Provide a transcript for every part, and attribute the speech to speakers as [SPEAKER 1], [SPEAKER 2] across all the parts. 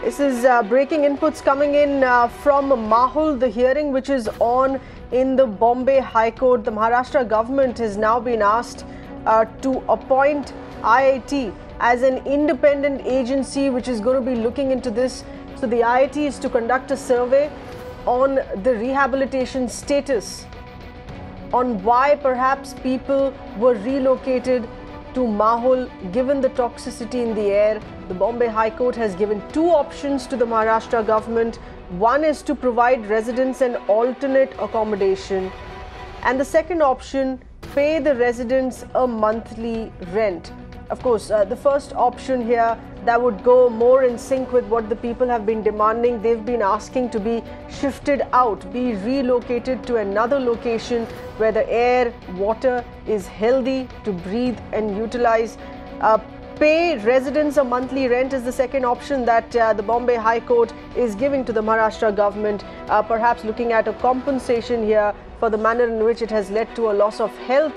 [SPEAKER 1] This is breaking inputs coming in from Mahul, the hearing which is on in the Bombay High Court. The Maharashtra government has now been asked to appoint IIT as an independent agency which is going to be looking into this. So the IIT is to conduct a survey on the rehabilitation status, on why perhaps people were relocated to Mahul given the toxicity in the air. The Bombay High Court has given two options to the Maharashtra government. One is to provide residents an alternate accommodation, and the second option, pay the residents a monthly rent. Of course, the first option here, that would go more in sync with what the people have been demanding. They've been asking to be shifted out, be relocated to another location where the air, water is healthy to breathe and utilize. Pay residents a monthly rent is the second option that the Bombay High Court is giving to the Maharashtra government, perhaps looking at a compensation here for the manner in which it has led to a loss of health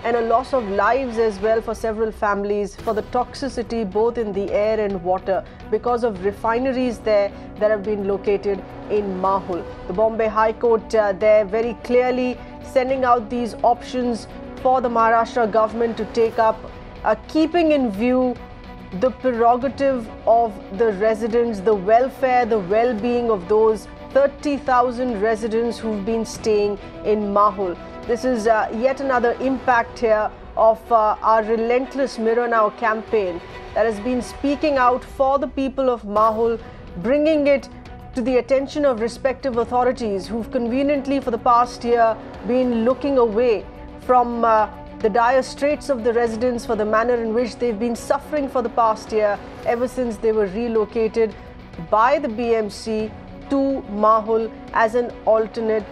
[SPEAKER 1] and a loss of lives as well for several families, for the toxicity both in the air and water because of refineries there that have been located in Mahul. The Bombay High Court there very clearly sending out these options for the Maharashtra government to take up, keeping in view the prerogative of the residents, the welfare, the well-being of those 30,000 residents who've been staying in Mahul. This is yet another impact here of our relentless Mirror Now campaign that has been speaking out for the people of Mahul, bringing it to the attention of respective authorities who've conveniently for the past year been looking away from the dire straits of the residents for the manner in which they've been suffering for the past year ever since they were relocated by the BMC to Mahul as an alternate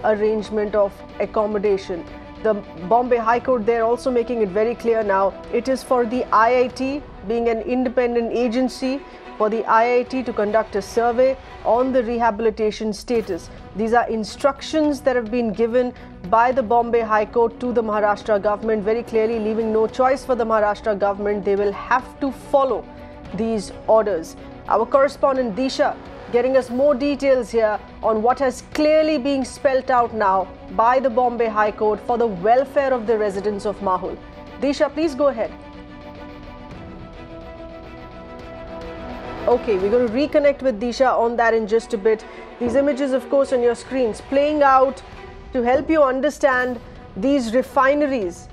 [SPEAKER 1] arrangement of accommodation. The Bombay High Court there also making it very clear now, it is for the IIT, being an independent agency, for the IIT to conduct a survey on the rehabilitation status. These are instructions that have been given by the Bombay High Court to the Maharashtra government, very clearly leaving no choice for the Maharashtra government. They will have to follow these orders. Our correspondent Disha getting us more details here on what has clearly been spelt out now by the Bombay High Court for the welfare of the residents of Mahul. Disha, please go ahead. Okay, we're going to reconnect with Disha on that in just a bit. These images, of course, on your screens playing out to help you understand these refineries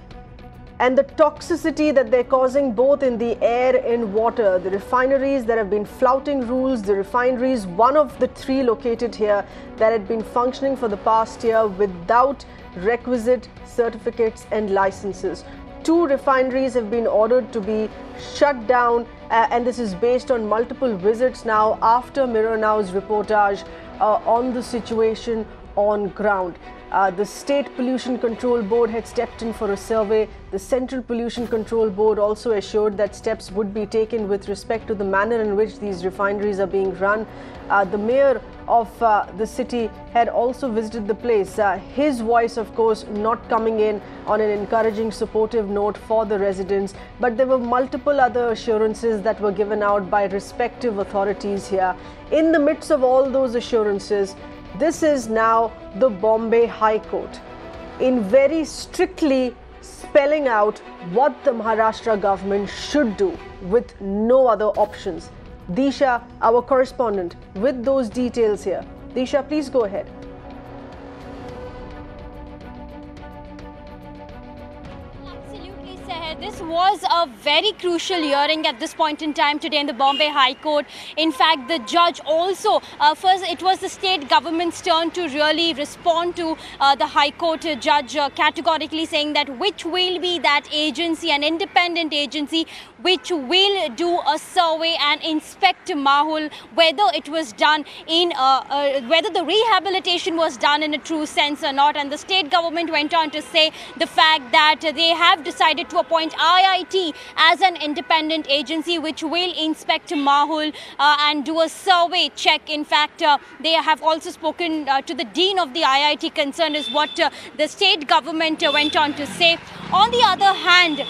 [SPEAKER 1] and the toxicity that they're causing both in the air and water. The refineries that have been flouting rules, the refineries, one of the three located here that had been functioning for the past year without requisite certificates and licenses. Two refineries have been ordered to be shut down, and this is based on multiple visits now after Mirror Now's reportage on the situation on ground. The State Pollution Control Board had stepped in for a survey. The Central Pollution Control Board also assured that steps would be taken with respect to the manner in which these refineries are being run. The mayor of the city had also visited the place. His voice, of course, not coming in on an encouraging, supportive note for the residents. But there were multiple other assurances that were given out by respective authorities here. In the midst of all those assurances, this is now the Bombay High Court in very strictly spelling out what the Maharashtra government should do with no other options. Disha, our correspondent, with those details here. Disha, please go ahead.
[SPEAKER 2] This was a very crucial hearing at this point in time today in the Bombay High Court. In fact, the judge also, first it was the state government's turn to really respond to the High Court judge categorically saying that which will be that agency, an independent agency, which will do a survey and inspect Mahul, whether it was done in, whether the rehabilitation was done in a true sense or not. And the state government went on to say the fact that they have decided to appoint IIT as an independent agency which will inspect Mahul and do a survey check. In fact, they have also spoken to the dean of the IIT concerned is what the state government went on to say. On the other hand,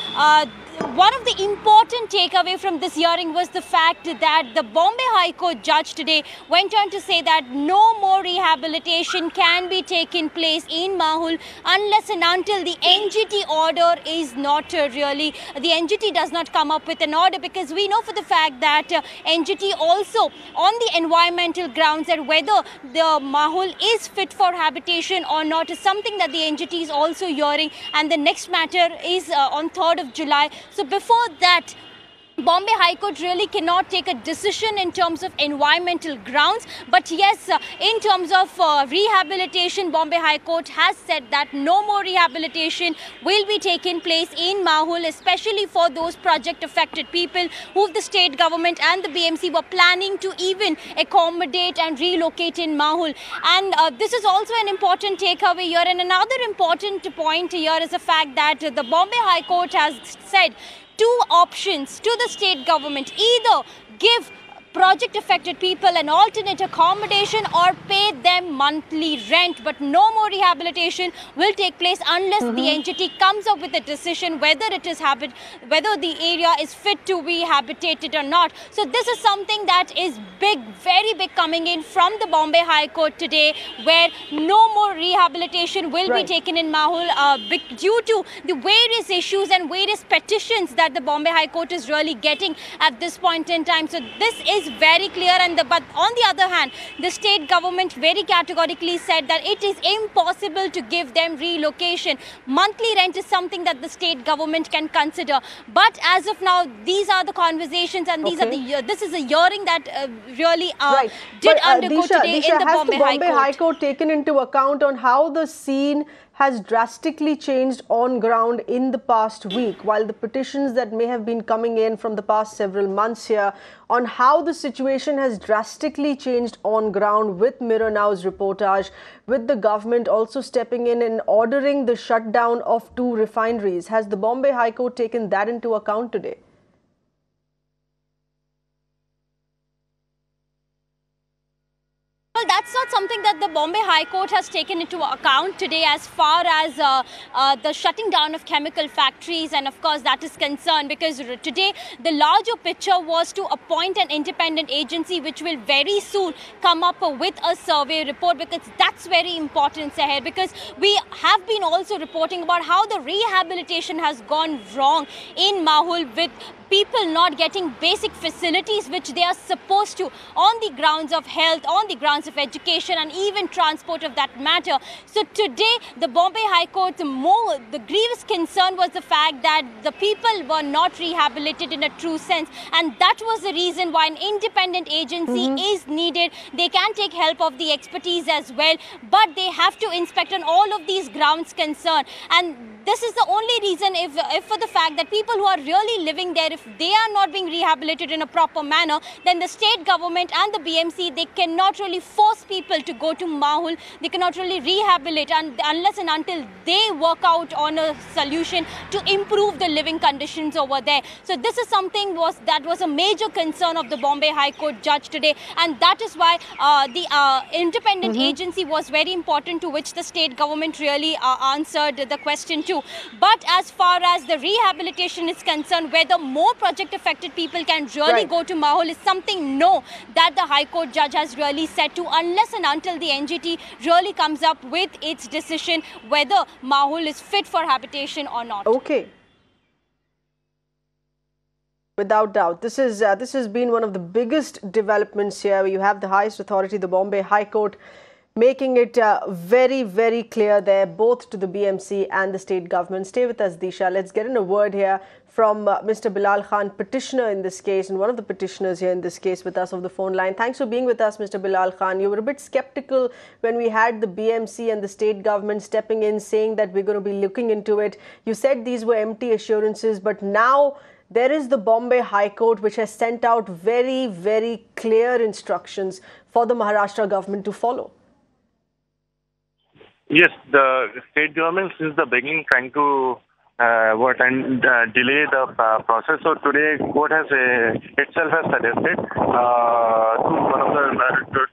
[SPEAKER 2] one of the important takeaway from this hearing was the fact that the Bombay High Court judge today went on to say that no more rehabilitation can be taken place in Mahul unless and until the NGT order is not the NGT does not come up with an order, because we know for the fact that NGT also on the environmental grounds that whether the Mahul is fit for habitation or not is something that the NGT is also hearing, and the next matter is on 3rd of July. So before that, Bombay High Court really cannot take a decision in terms of environmental grounds. But yes, in terms of rehabilitation, Bombay High Court has said that no more rehabilitation will be taken place in Mahul, especially for those project affected people who the state government and the BMC were planning to even accommodate and relocate in Mahul. And this is also an important takeaway here. And another important point here is the fact that the Bombay High Court has said two options to the state government: either give project affected people an alternate accommodation or pay them monthly rent, but no more rehabilitation will take place unless the NGT comes up with a decision whether it is whether the area is fit to be habitated or not. So this is something that is big, very big, coming in from the Bombay High Court today, where no more rehabilitation will be taken in Mahul due to the various issues and various petitions that the Bombay High Court is really getting at this point in time. So this is very clear, but on the other hand, the state government very categorically said that it is impossible to give them relocation. Monthly rent is something that the state government can consider, but as of now, these are the conversations, and these are this is a hearing that really did undergo today in the Bombay High Court.
[SPEAKER 1] Has the Bombay High Court taken into account on how the scene has drastically changed on ground in the past week, while the petitions that may have been coming in from the past several months here on how the situation has drastically changed on ground, with Mirror Now's reportage, with the government also stepping in and ordering the shutdown of 2 refineries? Has the Bombay High Court taken that into account today?
[SPEAKER 2] Well, that's not something that the Bombay High Court has taken into account today as far as the shutting down of chemical factories, and of course that is concerned, because today the larger picture was to appoint an independent agency which will very soon come up with a survey report, because that's very important, Seher, because we have been also reporting about how the rehabilitation has gone wrong in Mahul, with people not getting basic facilities which they are supposed to on the grounds of health, on the grounds of education, and even transport of that matter. So today the Bombay High Court, the grievous concern was the fact that the people were not rehabilitated in a true sense, and that was the reason why an independent agency is needed. They can take help of the expertise as well, but they have to inspect on all of these grounds concerned. And this is the only reason, if for the fact that people who are really living there, if they are not being rehabilitated in a proper manner, then the state government and the BMC, they cannot really force people to go to Mahul. They cannot really rehabilitate unless and until they work out on a solution to improve the living conditions over there. So this is something that was a major concern of the Bombay High Court judge today, and that is why the independent agency was very important, to which the state government really answered the question too. But as far as the rehabilitation is concerned, whether more project affected people can really go to Mahul is something that the High Court judge has really said to, unless and until the NGT really comes up with its decision whether Mahul is fit for habitation or not.
[SPEAKER 1] Okay. Without doubt, this has been one of the biggest developments here. You have the highest authority, the Bombay High Court, making it very, very clear there, both to the BMC and the state government. Stay with us, Disha. Let's get in a word here from Mr. Bilal Khan, petitioner in this case, and one of the petitioners here in this case with us on the phone line. Thanks for being with us, Mr. Bilal Khan. You were a bit skeptical when we had the BMC and the state government stepping in, saying that we're going to be looking into it. You said these were empty assurances, but now there is the Bombay High Court, which has sent out very, very clear instructions for the Maharashtra government to follow.
[SPEAKER 3] Yes, the state government since the beginning trying to delay the process. So today, court has itself has suggested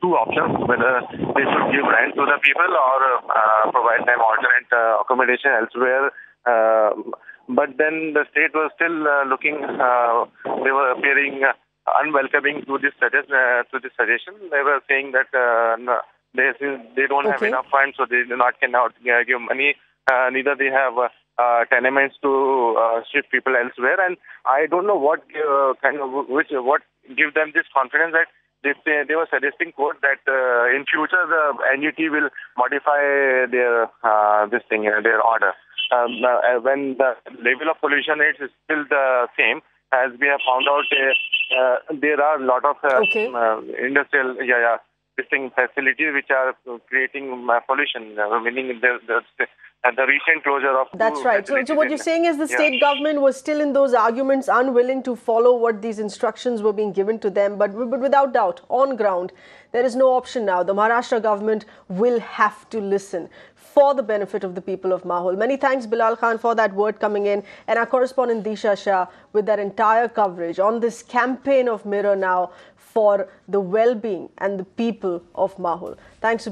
[SPEAKER 3] two options, whether they should give rent to the people or provide them alternate accommodation elsewhere. but then the state was still looking. They were appearing unwelcoming to this suggestion. They were saying that no, they don't have enough funds, so they cannot give money. Neither they have tenements to shift people elsewhere, and I don't know what what give them this confidence that they were suggesting, quote, that in future the NUT will modify their their order. When the level of pollution is still the same, as we have found out, there are a lot of industrial facilities which are creating pollution, meaning the recent closure of.
[SPEAKER 1] That's right. So what you're saying is the state government was still in those arguments, unwilling to follow what these instructions were being given to them. But without doubt, on ground, there is no option now. The Maharashtra government will have to listen for the benefit of the people of Mahul. Many thanks, Bilal Khan, for that word coming in. And our correspondent Disha Shah with that entire coverage on this campaign of Mirror Now for the well-being and the people of Mahul. Thanks.